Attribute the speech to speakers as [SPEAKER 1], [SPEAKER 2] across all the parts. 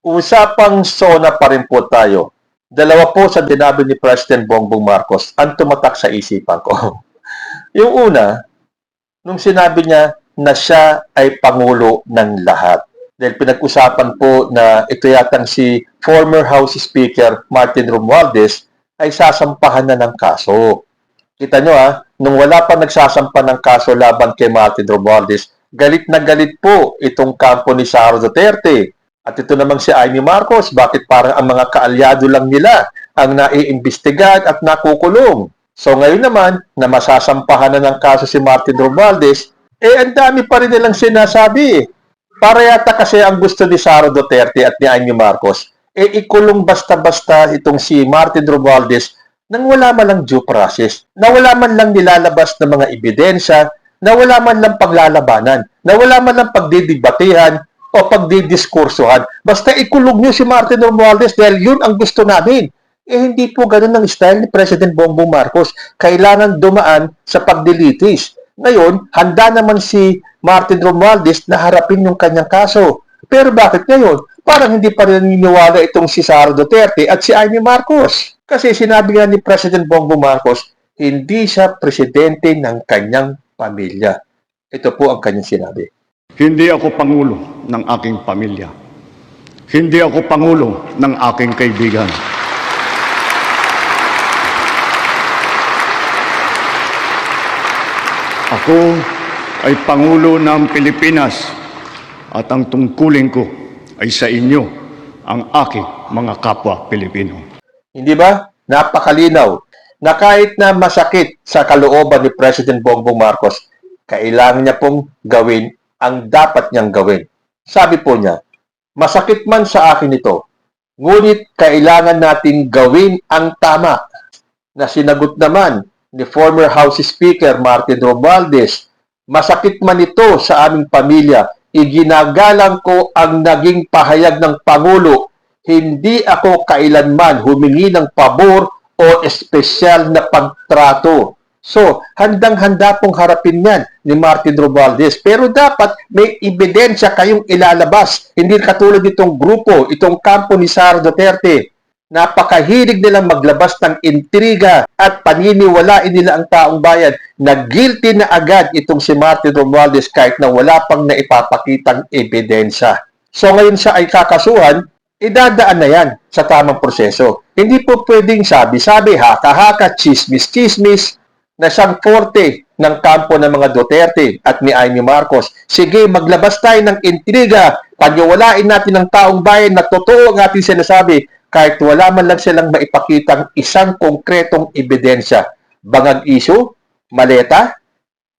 [SPEAKER 1] Usapang SONA pa rin po tayo. Dalawa po sa dinabi ni President Bongbong Marcos ang tumatak sa isipan ko. Yung una, nung sinabi niya na siya ay Pangulo ng lahat. Dahil pinag-usapan po na ito yatang si former House Speaker Martin Romualdez ay sasampahan na ng kaso. Kita nyo nung wala pa nagsasampa ng kaso laban kay Martin Romualdez, galit na galit po itong kampo ni Sara Duterte. At ito namang si Amy Marcos, bakit parang ang mga kaalyado lang nila ang naiimbestigahan at nakukulong? So ngayon naman, na masasampahan na ng kaso si Martin Romualdez, ang dami pa rin nilang sinasabi. Para yata kasi ang gusto ni Sara Duterte at ni Amy Marcos, ikulong basta-basta itong si Martin Romualdez nang wala man lang due process, na wala man lang nilalabas ng mga ebidensya, na wala man lang paglalabanan, na wala man lang pagdidibatehan, o pagdidiskursuhan. Basta ikulog niyo si Martin Romualdez dahil yun ang gusto namin. Hindi po ganun ang style ni President Bongbong Marcos. Kailangan dumaan sa pagdilitis. Ngayon, handa naman si Martin Romualdez na harapin yung kanyang kaso. Pero bakit ngayon? Parang hindi pa rin naniniwala itong si Sara Duterte at si Amy Marcos. Kasi sinabi nga ni President Bongbong Marcos, hindi siya presidente ng kanyang pamilya. Ito po ang kanyang sinabi.
[SPEAKER 2] Hindi ako pangulo ng aking pamilya. Hindi ako pangulo ng aking kaibigan. Ako ay pangulo ng Pilipinas at ang tungkulin ko ay sa inyo, ang aking mga kapwa Pilipino.
[SPEAKER 1] Hindi ba? Napakalinaw na kahit na masakit sa kalooban ni President Bongbong Marcos, kailangan niya pong gawin ang dapat niyang gawin. Sabi po niya, masakit man sa akin ito, ngunit kailangan natin gawin ang tama. Na sinagot naman ni former House Speaker Martin Romualdez, masakit man ito sa aming pamilya, iginagalang ko ang naging pahayag ng Pangulo, hindi ako kailanman humingi ng pabor o espesyal na pagtrato. So, handang-handa pong harapin yan ni Martin Romualdez. Pero dapat may ebidensya kayong ilalabas. Hindi katulad itong grupo, itong kampo ni Sara Duterte. Napakahilig nilang maglabas ng intriga at paniniwalain nila ang taong bayan na guilty na agad itong si Martin Romualdez kahit na wala pang naipapakitang ebidensya. So, ngayon siya ay kakasuhan, idadaan na yan sa tamang proseso. Hindi po pwedeng sabi-sabi, haka-haka, chismis-chismis, na siyang forte ng kampo ng mga Duterte at ni Amy Marcos. Sige, maglabas tayo ng intriga, paniwalain natin ng taong bayan na totoo ang ating sinasabi kahit wala man lang silang maipakitang isang konkretong ebidensya. Bangag issue? Maleta?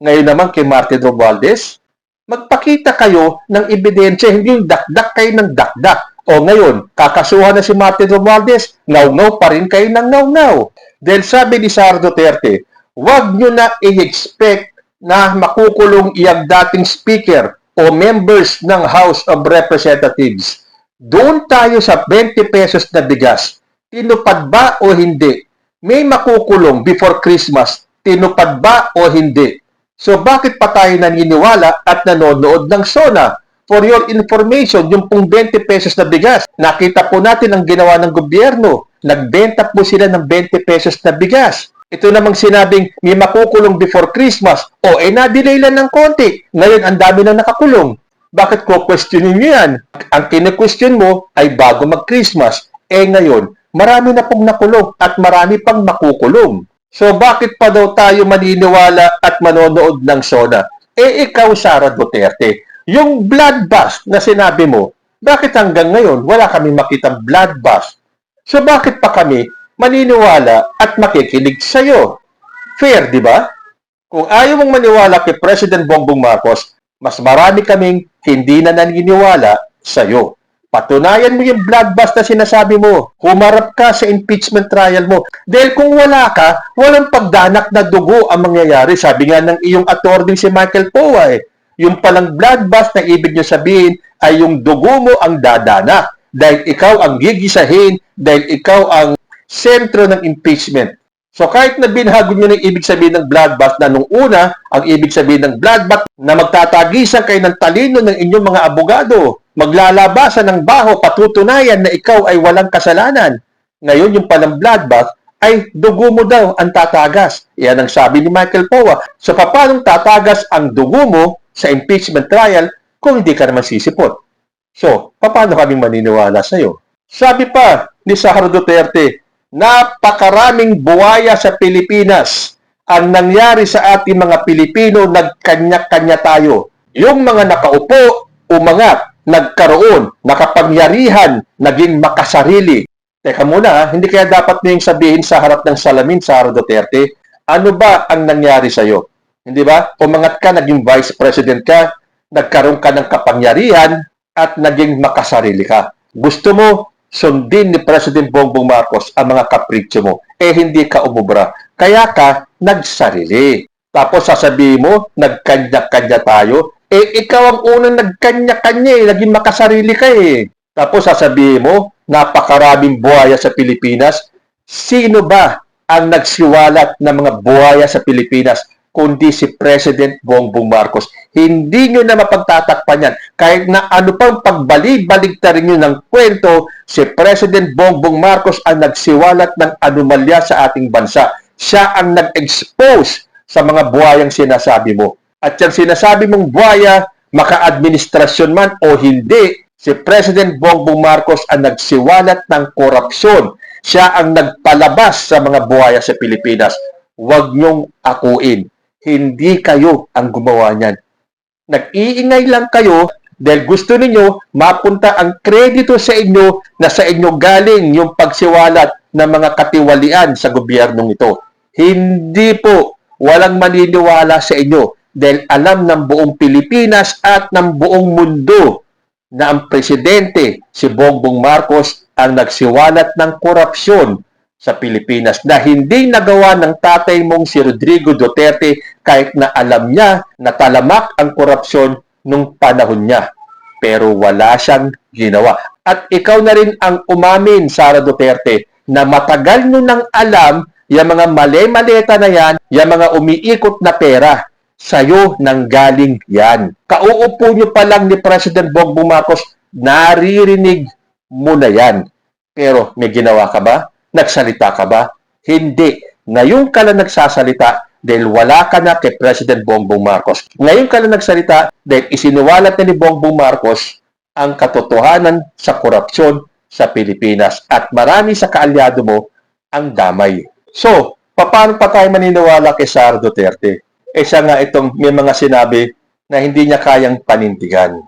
[SPEAKER 1] Ngayon naman kay Martin Romualdez, magpakita kayo ng ebidensya, hindi yung dakdak kayo ng dakdak. O ngayon, kakasuhan na si Martin Romualdez, ngaw-ngaw pa rin kayo ng ngaw-ngaw. Dahil sabi ni Sara Duterte, huwag nyo na i-expect na makukulong iyang dating speaker o members ng House of Representatives. Doon tayo sa 20 pesos na bigas. Tinupad ba o hindi? May makukulong before Christmas. Tinupad ba o hindi? So bakit pa tayo naniniwala at nanonood ng SONA? For your information, yung pong 20 pesos na bigas, nakita po natin ang ginawa ng gobyerno. Nagbenta po sila ng 20 pesos na bigas. Ito namang sinabing may makukulong before Christmas. Na-delay lang ng konti. Ngayon, ang dami na nakakulong. Bakit ko questionin nyo yan? Ang kine-question mo ay bago mag-Christmas. Ngayon, marami na pong nakulong at marami pang makukulong. So, bakit pa daw tayo maniniwala at manonood ng SONA? Ikaw, Sara Duterte, yung bloodbath na sinabi mo, bakit hanggang ngayon wala kami makitang bloodbath? So, bakit pa kami maniniwala at makikinig sa iyo? Fair, di ba? Kung ayaw mong maniwala kay President Bongbong Marcos, mas marami kaming hindi na naniniwala sa iyo. Patunayan mo yung bloodbath na sinasabi mo. Humarap ka sa impeachment trial mo. Dahil kung wala ka, walang pagdanak na dugo ang mangyayari. Sabi nga ng iyong attorney si Michael Poa yung palang bloodbath na ibig nyo sabihin ay yung dugo mo ang dadana. Dahil ikaw ang gigisahin, dahil ikaw ang sentro ng impeachment. So kahit na binhago nyo ng ibig sabihin ng bloodbath na nung una, ang ibig sabihin ng bloodbath na magtatagisan kayo ng talino ng inyong mga abogado, Maglalabasan ng baho, patutunayan na ikaw ay walang kasalanan. Ngayon, yung palang bloodbath, ay dugo mo daw ang tatagas. Yan ang sabi ni Michael Powa. So, paanong tatagas ang dugo mo sa impeachment trial kung hindi ka naman sisipot? So, paano kami maniniwala sa iyo? Sabi pa ni Sara Duterte, napakaraming buwaya sa Pilipinas. Ang nangyari sa ating mga Pilipino, nagkanya-kanya tayo. Yung mga nakaupo, umangat, nagkaroon, nakapangyarihan, naging makasarili. Teka muna, hindi kaya dapat mo yung sabihin sa harap ng salamin, Sara Duterte, ano ba ang nangyari sa iyo? Hindi ba? Umangat ka, naging vice president ka, nagkaroon ka ng kapangyarihan, at naging makasarili ka. Gusto mo sundin ni President Bongbong Marcos ang mga kapritsyo mo, hindi ka umubra. Kaya ka nagsarili. Tapos sasabihin mo, nagkanya-kanya tayo, ikaw ang unang nagkanya-kanya, naging makasarili ka Tapos sasabihin mo, napakaraming buhaya sa Pilipinas. Sino ba ang nagsiwalat ng mga buhaya sa Pilipinas kundi si President Bongbong Marcos? Hindi nyo na mapagtatakpan yan. Kahit na ano pang pagbalik-baligtarin nyo ng kwento, si President Bongbong Marcos ang nagsiwalat ng anomalya sa ating bansa. Siya ang nag-expose sa mga buhayang sinasabi mo. At yung sinasabi mong buhaya, maka-administrasyon man o hindi, si President Bongbong Marcos ang nagsiwalat ng korupsyon. Siya ang nagpalabas sa mga buhaya sa Pilipinas. Huwag niyong akuin. Hindi kayo ang gumawa niyan. Nag-iingay lang kayo dahil gusto ninyo mapunta ang kredito sa inyo na sa inyo galing yung pagsiwalat ng mga katiwalian sa gobyernong ito. Hindi po. Walang maniniwala sa inyo dahil alam ng buong Pilipinas at ng buong mundo na ang presidente, si Bongbong Marcos, ang nagsiwalat ng korupsyon sa Pilipinas na hindi nagawa ng tatay mong si Rodrigo Duterte kahit na alam niya na talamak ang korupsyon nung panahon niya. Pero wala siyang ginawa. At ikaw na rin ang umamin, Sara Duterte, na matagal nyo nang alam yung mga mali-maleta na yan, yung mga umiikot na pera. Sa'yo nang galing yan. Kauupo nyo pa lang ni President Bongbong Marcos, naririnig mo na yan. Pero may ginawa ka ba? Nagsalita ka ba? Hindi. Ngayon ka lang nagsasalita dahil wala ka na kay President Bongbong Marcos. Ngayon ka lang nagsalita dahil isinuwalat na ni Bongbong Marcos ang katotohanan sa korupsyon sa Pilipinas. At marami sa kaalyado mo ang damay. So, paano pa tayo maniniwala kay Sara Duterte? Siya nga itong may mga sinabi na hindi niya kayang panindigan.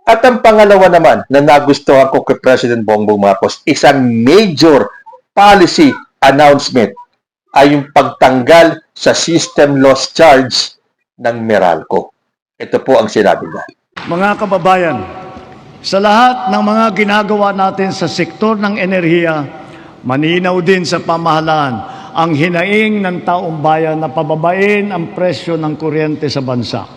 [SPEAKER 1] At ang pangalawa naman na nagustuhan ko kay President Bongbong Marcos, isang major policy announcement ay yung pagtanggal sa system loss charge ng Meralco. Ito po ang sinabi niya.
[SPEAKER 2] Mga kababayan, sa lahat ng mga ginagawa natin sa sektor ng enerhiya, maninaw din sa pamahalaan ang hinaing ng taong bayan na pababain ang presyo ng kuryente sa bansa.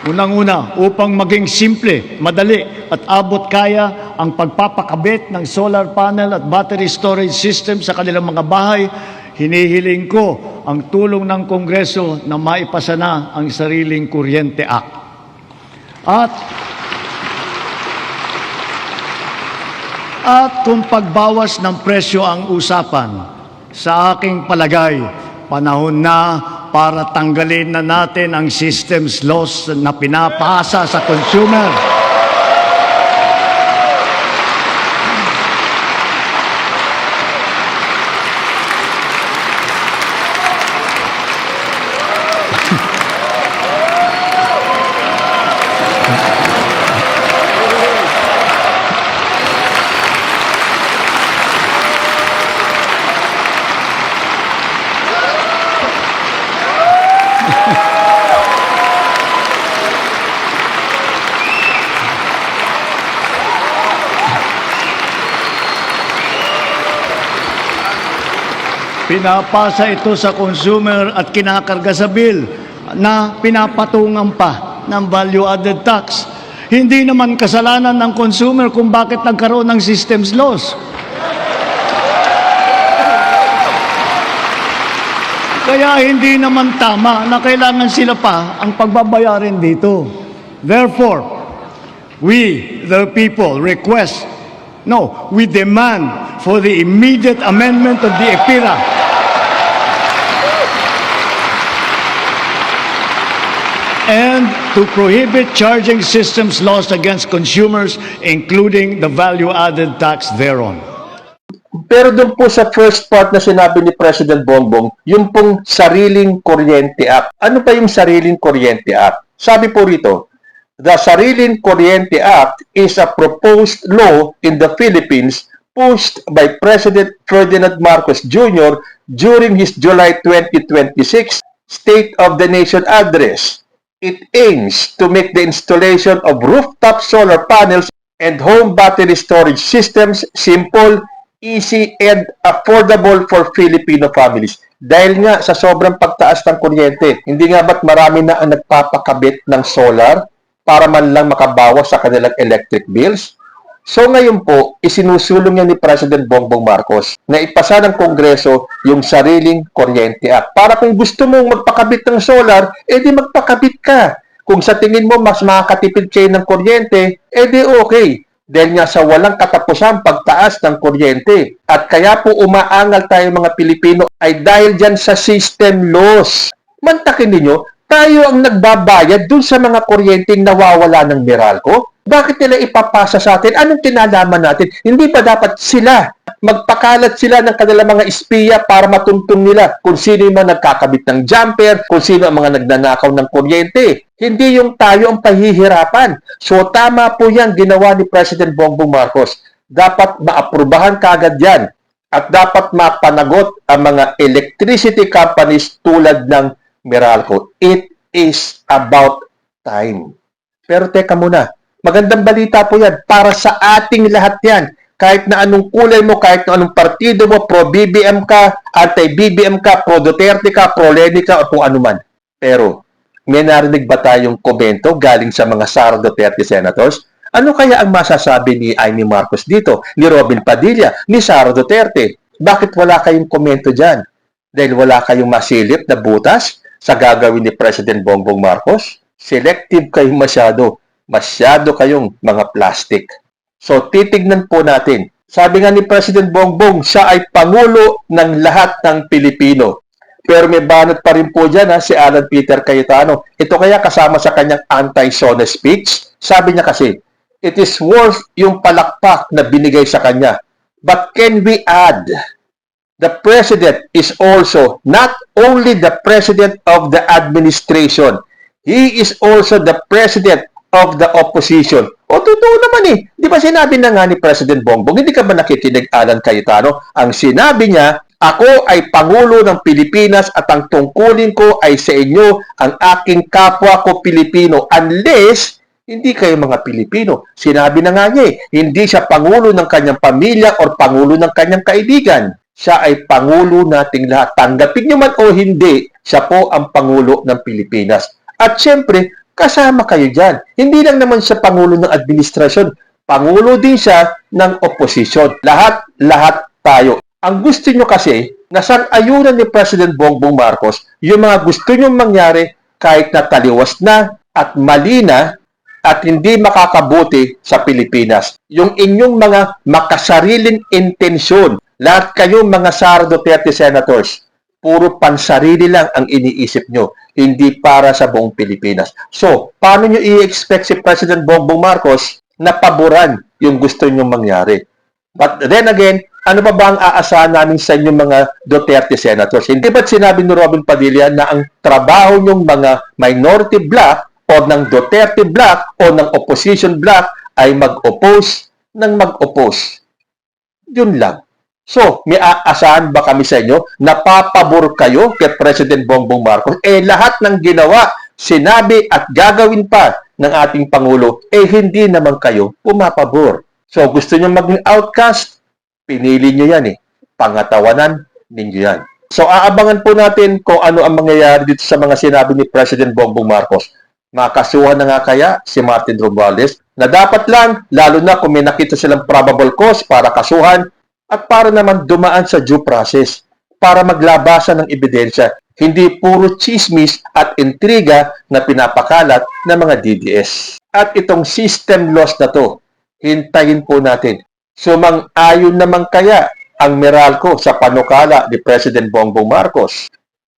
[SPEAKER 2] Unang-una, upang maging simple, madali at abot kaya ang pagpapakabit ng solar panel at battery storage system sa kanilang mga bahay, hinihiling ko ang tulong ng Kongreso na maipasa na ang Sariling Kuryente Act. At kung pagbawas ng presyo ang usapan, sa aking palagay, panahon na para tanggalin na natin ang systems loss na pinapasa sa consumer. Pinapasa ito sa consumer at kinakarga sa bill na pinapatungan pa ng value-added tax. Hindi naman kasalanan ng consumer kung bakit nagkaroon ng systems loss. Kaya hindi naman tama na kailangan sila pa ang pagbabayarin dito. Therefore, we, the people, we demand for the immediate amendment of the EPIRA and to prohibit charging systems laws against consumers, including the value-added tax thereon.
[SPEAKER 1] Pero doon po sa first part na sinabi ni President Bongbong, yung pong Sariling Kuryente Act. Ano pa yung Sariling Kuryente Act? Sabi po rito, the Sariling Kuryente Act is a proposed law in the Philippines pushed by President Ferdinand Marcos Jr. during his July 2026 State of the Nation address. It aims to make the installation of rooftop solar panels and home battery storage systems simple, easy, and affordable for Filipino families. Dahil nga sa sobrang pagtaas ng kuryente, hindi nga ba't marami na ang nagpapakabit ng solar para man lang makabawas sa kanilang electric bills? So ngayon po, isinusulong niya ni President Bongbong Marcos na ipasa ng Kongreso yung Sariling Kuryente Act. Para kung gusto mong magpakabit ng solar, edi magpakabit ka. Kung sa tingin mo mas makakatipid kayo ng kuryente, edi okay. Dahil nga sa walang katapusang pagtaas ng kuryente. At kaya po umaangal tayo mga Pilipino ay dahil dyan sa system loss. Mantakin ninyo, tayo ang nagbabayad dun sa mga kuryenteng nawawala ng Meralco. Bakit nila ipapasa sa atin? Anong kinalaman natin? Hindi ba dapat sila magpakalat sila ng kanilang mga espiya para matuntun nila kung sino yung mga nagkakabit ng jumper, kung sino ang mga nagnanakaw ng kuryente. Hindi yung tayo ang pahihirapan. So tama po yan ginawa ni President Bongbong Marcos. Dapat maaprubahan kagad yan at dapat mapanagot ang mga electricity companies tulad ng Meralco. It is about time. Pero teka muna, magandang balita po yan para sa ating lahat yan. Kahit na anong kulay mo, kahit na anong partido mo, pro-BBM ka, anti-BBM ka, pro-Duterte ka, pro-Leni ka, o kung anuman. Pero, may narinig ba tayong komento galing sa mga Sara Duterte senators? Ano kaya ang masasabi ni Amy Marcos dito, ni Robin Padilla, ni Sara Duterte? Bakit wala kayong komento dyan? Dahil wala kayong masilip na butas sa gagawin ni President Bongbong Marcos? Selective kayong masyado. Masyado kayong mga plastic. So, titignan po natin. Sabi nga ni President Bongbong, siya ay Pangulo ng lahat ng Pilipino. Pero may banat pa rin po dyan si Alan Peter Cayetano. Ito kaya kasama sa kanyang anti-SONA speech. Sabi niya kasi, it is worth yung palakpak na binigay sa kanya. But can we add, the President is also not only the President of the administration, he is also the President of the opposition. O totoo naman eh. Di ba sinabi na nga ni President Bongbong, hindi ka ba nakikinig Alan Cayetano? Ang sinabi niya, ako ay Pangulo ng Pilipinas at ang tungkulin ko ay sa inyo, ang aking kapwa ko Pilipino. Unless, hindi kayo mga Pilipino. Sinabi na nga niya eh, hindi siya Pangulo ng kanyang pamilya o Pangulo ng kanyang kaibigan. Siya ay Pangulo nating lahat. Tanggapin niyo man o hindi, siya po ang Pangulo ng Pilipinas. At syempre, kasama kayo dyan. Hindi lang naman siya Pangulo ng administrasyon. Pangulo din siya ng oposisyon. Lahat tayo. Ang gusto nyo kasi, nasang-ayunan ni President Bongbong Marcos, yung mga gusto nyo mangyari kahit na taliwas na at mali na at hindi makakabuti sa Pilipinas. Yung inyong mga makasariling intensyon, lahat kayong mga Sara Duterte senators, puro pansarili lang ang iniisip nyo, hindi para sa buong Pilipinas. So, paano nyo i-expect si President Bongbong Marcos na paboran yung gusto nyo mangyari? But then again, ano ba ang aasahan namin sa inyong mga Duterte senators? Hindi ba't sinabi ni Robin Padilla na ang trabaho nyong mga minority bloc o ng Duterte bloc o ng opposition bloc ay mag-oppose ng mag-oppose? Yun lang. So, may aasahan ba kami sa inyo? Napapabor kayo kay President Bongbong Marcos? Lahat ng ginawa, sinabi at gagawin pa ng ating Pangulo, hindi naman kayo pumapabor. So, gusto nyo maging outcast? Pinili nyo yan eh. Pangatawanan ninyo yan. So, aabangan po natin kung ano ang mangyayari dito sa mga sinabi ni President Bongbong Marcos. Makasuhan na nga kaya si Martin Romualdez na dapat lang, lalo na kung may nakita silang probable cause para kasuhan at para naman dumaan sa due process para maglabasan ng ebidensya. Hindi puro chismis at intriga na pinapakalat ng mga DDS. At itong system loss na to, hintayin po natin. Sumang-ayon naman kaya ang Meralco sa panukala ni President Bongbong Marcos?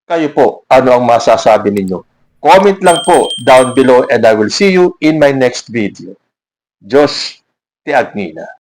[SPEAKER 1] Kayo po, ano ang masasabi ninyo? Comment lang po down below and I will see you in my next video. Diyos ti Agnina.